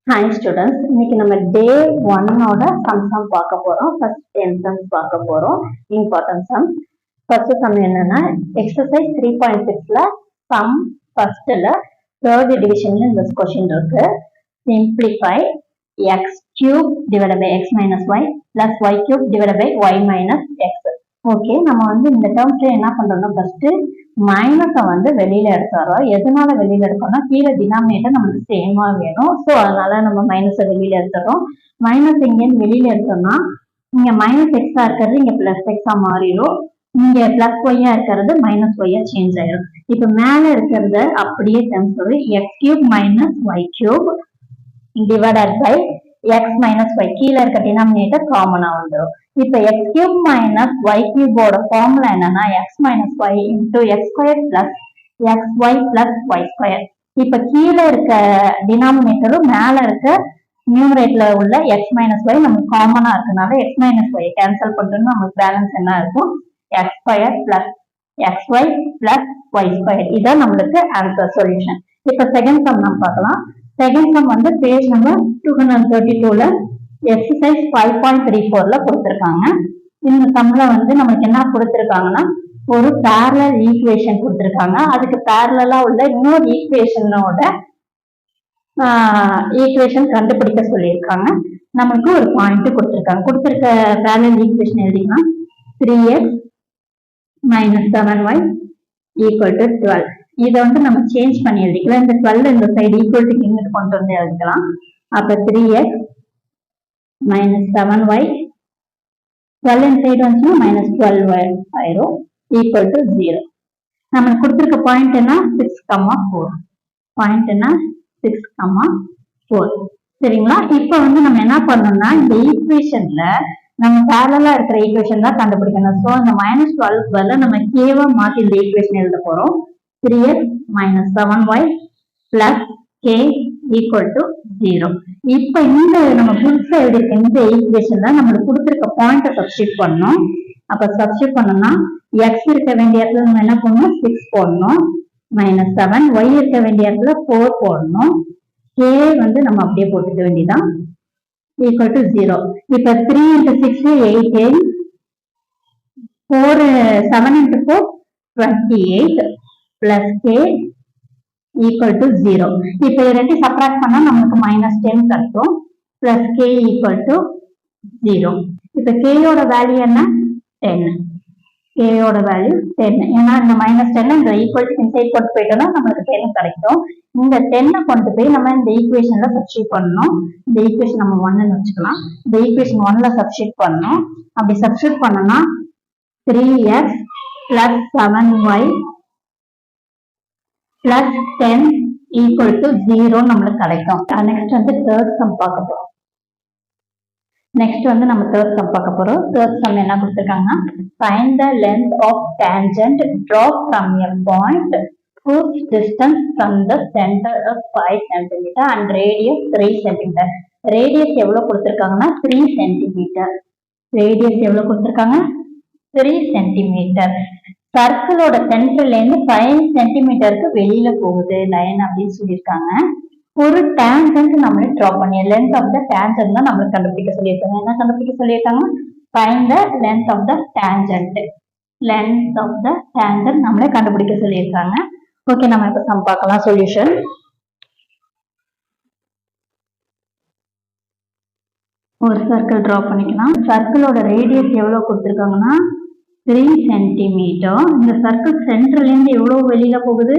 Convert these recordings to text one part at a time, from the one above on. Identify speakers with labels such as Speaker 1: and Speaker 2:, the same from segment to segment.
Speaker 1: Hi students, இன்னைக்கு நம்ம டே 1ஓட some பார்க்க போறோம். ஃபர்ஸ்ட் 10 சம்ஸ் பார்க்க போறோம். Important sum. ஃபர்ஸ்ட் சம் என்னன்னா எக்ஸசைஸ் 3.6ல சம் ஃபர்ஸ்ட்ல தேர்ட் டிவிஷன்ல இந்த क्वेश्चन இருக்கு. Simplify x cube divided by x minus y plus y cube divided by y minus x. Okay, நம்ம இந்த டேர்ம்ஸ்ல என்ன பண்றோம்னா ஃபர்ஸ்ட் மைனஸை வெளியில எடுத்துறோம். எதனால வெளியில எடுக்கணும்னா கீழே டினாமினேட்டர் நமக்கு சேமா வேணும். ஸோ அதனால நம்ம மைனஸை வெளியில எடுத்துறோம். மைனஸ் இங்கேருந்து வெளியில எடுத்தோம்னா இங்க மைனஸ் எக்ஸா இருக்கிறது இங்க பிளஸ் எக்ஸா மாறிடும். இங்க பிளஸ் ஒய்யா இருக்கிறது மைனஸ் ஒய்யா சேஞ்ச் ஆயிடும். இப்ப மேல இருக்கிறது அப்படியே டேர்ம்ஸ் வரும். X cube minus y cube divided by x minus y. கீழே இருக்க டினாமினேட்டர் காமனா வந்துடும். இப்ப எக்ஸ் கியூப் மைனஸ் ஒய் கியூபோட ஃபார்முலா என்னன்னா x minus y into x square plus x y plus y square. இப்ப கீழே இருக்க டினாமினேட்டரும் மேல இருக்க நியூமரேட்டர்ல உள்ள எக்ஸ் மைனஸ் ஒய் நமக்கு காமனா இருக்கனால எக்ஸ் மைனஸ் ஒய் கேன்சல் பண்ணிட்டோம்னா நமக்கு பேலன்ஸ் என்ன இருக்கும்? X square plus x y plus y square. இதான் நம்மளுக்கு ஆன்சர் சொல்யூஷன். இப்ப செகண்ட் சம் நம்ம பார்க்கலாம். செகண்ட் சம் பேஜ் நம்பர் 232ல எக்ஸசைஸ் 5.34ல கொடுத்திருக்காங்க. இந்த சம்ல நம்மளுக்கு என்ன கொடுத்திருக்காங்கன்னா ஒரு பேரலல் ஈக்குவேஷன் கொடுத்திருக்காங்க. அதுக்கு பேரலா உள்ள இன்னொரு ஈக்குவேஷனோட ஈக்குவேஷன் கண்டுபிடிக்க சொல்லியிருக்காங்க. நமக்கு ஒரு பாயிண்ட் கொடுத்திருக்காங்க. கொடுத்திருக்க பேரலல் ஈக்குவேஷன் எழுதிக்கலாம். 3x minus 7y equal to 12. இதை நம்ம சேஞ்ச் பண்ணி எழுதிக்கலாம். இந்த 12 இந்த சைடு ஈக்குவல் டு இங்கிட்டு கொண்டு வந்து எழுதிக்கலாம். அப்ப 3x minus 7y 12 இந்த சைடு வந்துச்சுன்னா minus 12y ஆயிரும் equal to 0. நம்மளுக்கு கொடுத்திருக்க பாயிண்ட் என்ன? 6,4. பாயிண்ட் என்ன? 6,4. சரிங்களா? இப்ப நம்ம என்ன பண்ணோம்னா இந்த ஈக்குவேஷன்ல நம்ம பேரலா இருக்கிற ஈக்குவேஷன் தான் கண்டுபிடிக்கணும். ஸோ இந்த -12 பதில நம்ம கேவா மாத்தி இந்த ஈக்குவேஷன் எழுத போறோம். 3x minus 7y plus k equal to 0. இப்ப இந்த நம்ம புதுசா எழுதிருக்க இந்த ஈக்குவேஷன்ல நம்மளுக்கு கொடுத்திருக்க பாயிண்ட சப்ஸ்டிட் பண்ணணும். அப்ப சப்ஸ்டிட் பண்ணோம்னா x இருக்க வேண்டிய இடத்துல நம்ம என்ன பண்ணணும்? 6 போடணும். minus 7 y இருக்க வேண்டிய இடத்துல 4 போடணும். k நம்ம அப்படியே போட்டுக்க வேண்டியதான். equal to 0. இப்ப 3 into 6 18, 7 into 4 28 plus k equal to 0. இப்ப ரெண்டு சப்ராக்ட் பண்ணா நமக்கு -10 கிடைக்கும். plus k equal to 0. இப்ப k யோட வேல்யூ என்ன? 10. k யோட வேல்யூ 10. ஏன்னா இந்த -10 இந்த ஈக்குவல் டு இன்சைட் கொண்டு போயிட்டோம்னா நமக்கு 10 கிடைக்கும். இந்த 10 கொண்டு போய் நம்ம இந்த ஈக்குவேஷன்ல சப்ஸ்டிட் பண்ணணும். இந்த ஈக்குவேஷன் நம்ம 1ன்னு வச்சுக்கலாம். இந்த ஈக்குவேஷன் 1ல சப்ஸ்டிட் பண்ணணும். அப்படி சப்ஸ்டிட் பண்ணோம்னா 3x plus 7y plus 10 equal to 0 நம்மளுக்கு கிடைக்கும். நெக்ஸ்ட் தேர்ட் சம் பார்க்க போறோம். நெக்ஸ்ட் நம்ம தேர்ட் சம் பார்க்க போறோம். தேர்ட் சம் என்ன கொடுத்திருக்காங்கன்னா find the length of tangent drawn from a point whose distance from the center is 5 cm and radius 3 cm. radius எவ்வளவு கொடுத்திருக்காங்கன்னா 3 cm. radius எவ்வளவு கொடுத்திருக்காங்க? 3 cm. சர்க்கிளோட சென்டர்ல இருந்து 5 சென்டிமீட்டருக்கு வெளியில போகுது லைன் அப்படின்னு சொல்லியிருக்காங்க. ஒரு டேஞ்சன்ட் நம்மளே டிரா பண்ணி லென்த் ஆஃப் த டேஞ்சன்ட் தான் நம்மளுக்கு கண்டுபிடிக்க சொல்லியிருக்காங்க. என்ன கண்டுபிடிக்க சொல்லியிருக்காங்க? Find the length of the tangent. Length of the tangent நம்மளே கண்டுபிடிக்க சொல்லியிருக்காங்க. ஓகே, நம்ம இப்ப சம் பார்க்கலாம். சொல்யூஷன். ஒரு சர்க்கிள் டிரா பண்ணிக்கலாம். சர்க்கிளோட ரேடியஸ் எவ்வளவு கொடுத்திருக்காங்கன்னா 3 சென்டிமீட்டர். இந்த சர்க்கிள் சென்டர்ல இருந்து எவ்வளவு வெளியில போகுது?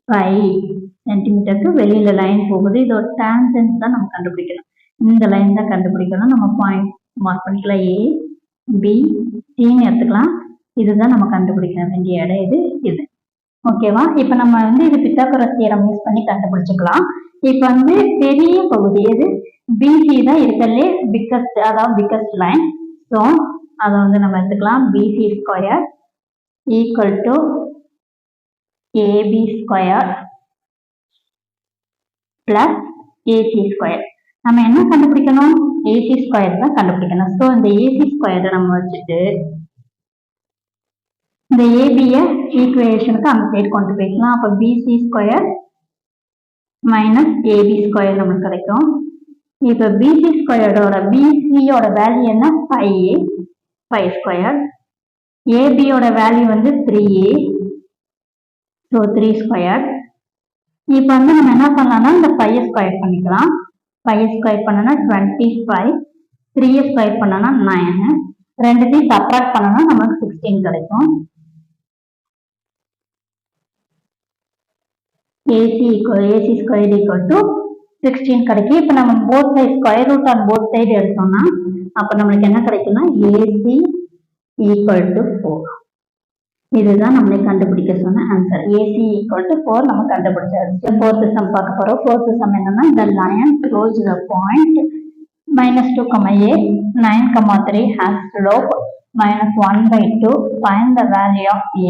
Speaker 1: 5 சென்டிமீட்டருக்கு வெளியில லைன் போகுது. இதோட டான்ஜென்ட் தான் நம்ம கண்டுபிடிக்கணும். இந்த லைன் தான் கண்டுபிடிக்கணும். நம்ம பாயிண்ட் மார்க் பண்ணிக்கலாம். A B Cன்னு எடுத்துக்கலாம். இதுதான் நம்ம கண்டுபிடிக்க வேண்டிய இடம். இது ஓகேவா? இப்ப நம்ம இது பித்தாகரஸ் தியரம் யூஸ் பண்ணி கண்டுபிடிச்சுக்கலாம். இப்ப பெரிய பகுதி எது? BC தான் இருக்கலே பிக்கஸ்ட், அதாவது பிக்கஸ்ட் லைன். ஸோ அதை நம்ம எடுத்துக்கலாம். BC square equal to AB square plus AC square. நம்ம என்ன கண்டுபிடிக்கணும்? AC ஸ்கொயர் தான் கண்டுபிடிக்கணும். ஸோ இந்த AC ஸ்கொயரை நம்ம வச்சுட்டு இந்த ABய ஈக்குவேஷனுக்கு அந்த சைடு கொண்டு போய்க்கலாம். அப்ப BC square minus AB square நமக்கு கிடைக்கும். இப்போ பிசி ஸ்கொயர்டோட பிசியோட வேல்யூ என்ன 5 ஸ்கொயர், ஏபியோட வேல்யூ வந்து 3a, ஸோ 3 ஸ்கொயர். இப்போ வந்து நம்ம என்ன பண்ணலாம்னா இந்த 5 ஸ்கொயர் பண்ணிக்கலாம். 5 ஸ்கொயர் பண்ணனா 25, 3 ஸ்கொயர் பண்ணனா 9, ரெண்டுத்தையும் சப்ராக்ட் பண்ணனா நமக்கு 16 கிடைக்கும். AC square equal to 16 கிடைக்கும். இப்போ நம்ம both side square root on both side எடுத்தோம்னா அப்போ நம்மளுக்கு என்ன கிடைக்கும்னா AC equal to 4. இதுதான் நம்மளை கண்டுபிடிக்க சொன்ன ஆன்சர். AC equal to 4 நம்ம கண்டுபிடிச்சாச்சு. ஃபோர்த் சம் பார்க்க போறோம். ஃபோர்த் சம் என்னன்னா the line close the point -2, a 9, 3 has slope -1/2. find the value of a.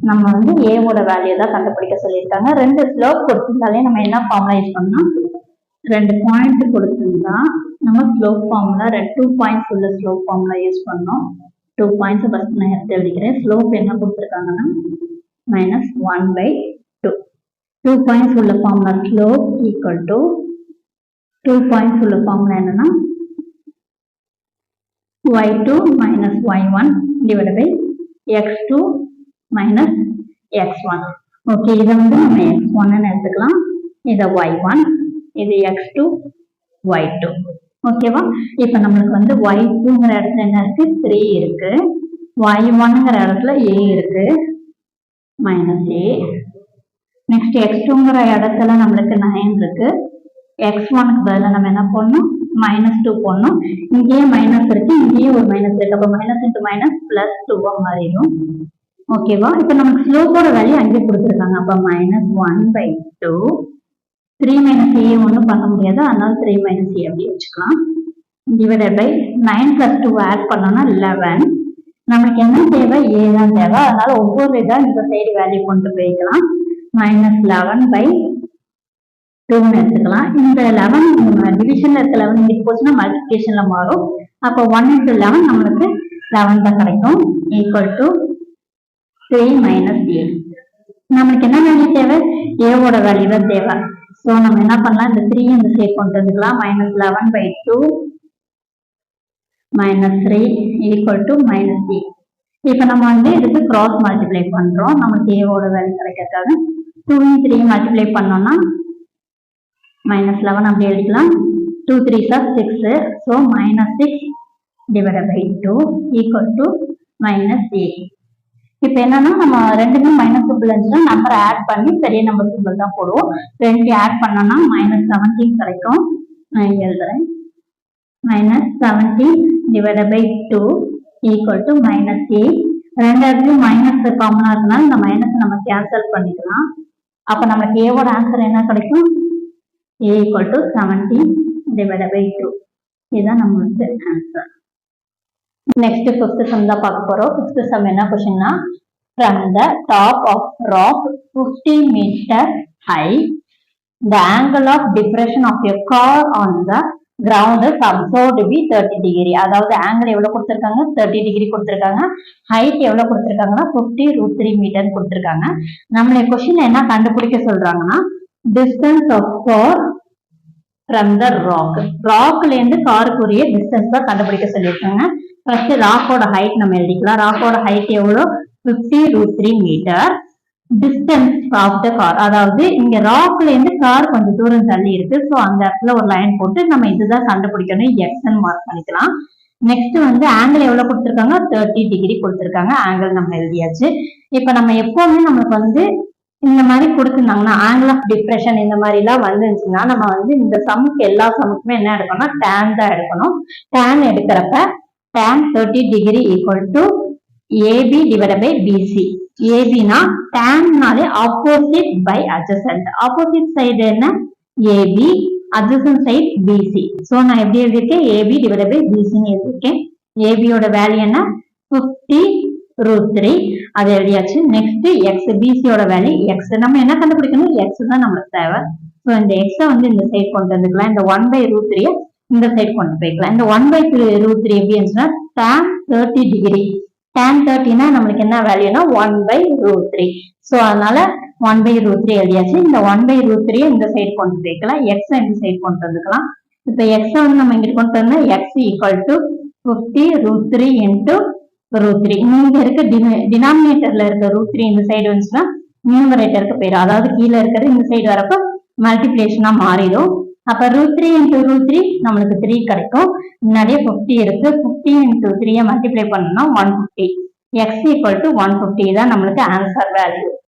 Speaker 1: நம்ம வந்து a ஓட வேல்யூ தான் கண்டுபிடிக்க சொல்லியிருக்காங்க. ரெண்டு ஸ்லோப் கொடுத்திருந்தாலே நம்ம என்ன ஃபார்முலா யூஸ் பண்ணோம், ரெண்டு பாயிண்ட் கொடுத்திருந்தா நம்ம ஸ்லோப் ஃபார்முலா 2 பாயிண்ட்ஸ் உள்ள ஸ்லோப் ஃபார்முலா யூஸ் பண்ணோம். 2 பாயிண்ட்ஸ் ஃபர்ஸ்ட் நான் எடுத்து எழுதிக்கிறேன். ஸ்லோப் என்ன கொடுத்திருக்காங்கன்னா -1/2. 2 பாயிண்ட்ஸ் உள்ள formula slope equal to 2 points உள்ள ஃபார்முலா என்னன்னா y2 minus y1 divided by x2 minus x1. Okay, இதை வந்து நம்ம x1 எடுத்துக்கலாம், இதை y1, இது x2 y2. ஓகேவா? இப்போ நம்மளுக்கு வந்து y2ங்கிற இடத்துல என்ன இருக்கு, 3 இருக்கு, y1ங்கிற இடத்துல a இருக்கு minus a. நெக்ஸ்ட் x2ங்கிற இடத்துல நம்மளுக்கு 9 இருக்கு, x1க்கு பதிலாக நம்ம என்ன பண்ணணும், -2 போடணும். இங்கேயே மைனஸ் இருக்கு, இங்கேயே ஒரு மைனஸ் இருக்கு, அப்போ மைனஸ் இன்ட்டு மைனஸ் பிளஸ் 2 மாறிடும். ஓகேவா? இப்போ நமக்கு ஸ்லோப்போட வேல்யூ அங்கே கொடுத்துருக்காங்க. அப்போ -1/2. 3 - a ஒன்றும் பண்ண முடியாது, அதனால 3 - a அப்படி வச்சுக்கலாம். டிவைடட் பை 9 + 2 ஆட் பண்ணோம்னா 11. நமக்கு என்ன தேவை, a தான் தேவை, அதனால ஒவ்வொரு இதாக இந்த சைடு வேல்யூ கொண்டு போய்க்கலாம். -11/2 எடுத்துக்கலாம். இந்த 11 டிவிஷன்ல இருக்க 11 இங்க போச்சுன்னா மல்டிபிகேஷன்ல மாறும். அப்போ 1 × 11 நம்மளுக்கு 11 தான் கிடைக்கும். Equal to 3 - a. நம்மளுக்கு என்ன வேல்யூ தேவை, a ஓட வேல்யூ தான் தேவை. ஸோ நம்ம என்ன பண்ணலாம், இந்த 3 இந்த சைடு கொண்டு வந்துக்கலாம். -11/2 - 3 ஈக்குவல் டு -a. இப்போ நம்ம வந்து இதுக்கு கிராஸ் மல்டிப்ளை பண்றோம். நமக்கு a ஓட வேல்யூ கிடைக்கிறதுக்காக 2 × 3 மல்டிப்ளை பண்ணோம்னா -11 அப்படி எழுதிக்கலாம். 2 × 3 = 6. So -6 divided by 2 equal to -a. இப்போ என்னன்னா நம்ம ரெண்டுமே மைனஸ் சிம்பிள் இருந்துச்சுன்னா நம்பர் ஆட் பண்ணி பெரிய நம்பர் சிம்பிள் தான் போடுவோம். ரெண்டு ஆட் பண்ணோம்னா -17 கிடைக்கும். நான் இங்க எழுதுறேன். -17 divided by 2 equal to -a. ரெண்டு இடத்துலயும் மைனஸ் காமனா இருக்கனால இந்த மைனஸ் நம்ம கேன்சல் பண்ணிக்கலாம். அப்ப நமக்கு a ஓட ஆன்சர் என்ன கிடைக்கும், a equal to 17 divided by 2. இதுதான் நம்மளுக்கு ஆன்சர். நெக்ஸ்ட் 5th சம் தான் பார்க்க போறோம். 5th சம் என்ன கொஸ்டின்னா, from the top of rock 50 meter high, the angle of depression of a car on the ground is observed to be 30 degree. அதாவது angle எவ்வளவு கொடுத்திருக்காங்க, 30 degree கொடுத்திருக்காங்க. ஹைட் எவ்வளவு கொடுத்திருக்காங்கன்னா 50√3 metre கொடுத்திருக்காங்க. நம்மளுடைய கொஸ்டின் என்ன கண்டுபிடிக்க சொல்றாங்கன்னா, distance of car from the rock. ராக்ல இருந்து காருக்குரிய டிஸ்டன்ஸ் தான் கண்டுபிடிக்க சொல்லியிருக்காங்க. ஃபர்ஸ்ட் ராக்கோட ஹைட் நம்ம எழுதிக்கலாம். ராக்கோட ஹைட் எவ்வளோ, 50√3 metre. Distance of the car, அதாவது இங்க ராக்ல இருந்து கார் கொஞ்சம் தூரம் தள்ளி இருக்கு. ஸோ அந்த இடத்துல ஒரு லைன் போட்டு நம்ம இதுதான் கண்டுபிடிக்கணும், எக்ஸ்ன்னு மார்க் பண்ணிக்கலாம். நெக்ஸ்ட் வந்து ஆங்கிள் எவ்வளவு கொடுத்திருக்காங்க, 30 டிகிரி கொடுத்திருக்காங்க. ஆங்கிள் நம்ம எழுதியாச்சு. இப்ப நம்ம எப்பவுமே நமக்கு வந்து இந்த மாதிரி கொடுத்திருந்தாங்கன்னா ஆங்கிள் ஆஃப் டிப்ரெஷன் இந்த மாதிரி எல்லாம் வந்துருந்துச்சுன்னா நம்ம வந்து இந்த சமுக்கு எல்லா சமுக்குமே என்ன எடுக்கணும்னா tan தான் எடுக்கணும். tan எடுக்கிறப்ப tan 30 degree equal to AB divided by BC. AB னா tanனாலே opposite by adjacent. Opposite side என்ன, AB, adjacent side BC. So நான் எப்படி எழுதிருக்கேன், AB divided by BC ன்னு எழுதிருக்கேன். AB யோட வேல்யூ என்ன, 50√3. அது எழுதியாச்சு. நெக்ஸ்ட் x, BC யோட வேல்யூ x. நம்ம என்ன கண்டுபிடிக்கணும், x தான் நமக்கு தேவை. சோ இந்த x வந்து இந்த சைடு கொண்டு வந்துக்கலாம். இந்த 1/√3 இந்த சைடு கொண்டு போய்க்கலாம். இந்த 1/√3 எப்படி இருந்துச்சுன்னா tan 30 டிகிரி. tan 30 னா நம்மளுக்கு என்ன வேல்யூனா 1/√3. சோ அதனால 1/√3 எழுதியாச்சு. இந்த 1/√3 இந்த சைடு கொண்டு போய்க்கலாம், x இந்த சைடு கொண்டு வந்துக்கலாம். இப்போ எக்ஸ் வந்து நம்ம இங்கிட்டு கொண்டு வந்தா எக்ஸ் ஈக்குவல் டு 50√3 இன்டூ √3. இங்க இருக்க டினாமினேட்டர்ல இருக்க √3 இந்த சைடு வந்துச்சுன்னா நியூமரேட்டருக்கு போயிடும். அதாவது கீழே இருக்கிறது இந்த சைடு வரப்ப மல்டிபிளேஷனா மாறிடும். அப்ப √3 இன்டூ √3 நம்மளுக்கு 3 கிடைக்கும். முன்னாடியே 50 இருக்கு. 50 இன்டூ 3 மல்டிப்ளை பண்ணோம்னா 150. எக்ஸ் ஈக்குவல் டு 150 தான் நம்மளுக்கு ஆன்சர் வேல்யூ.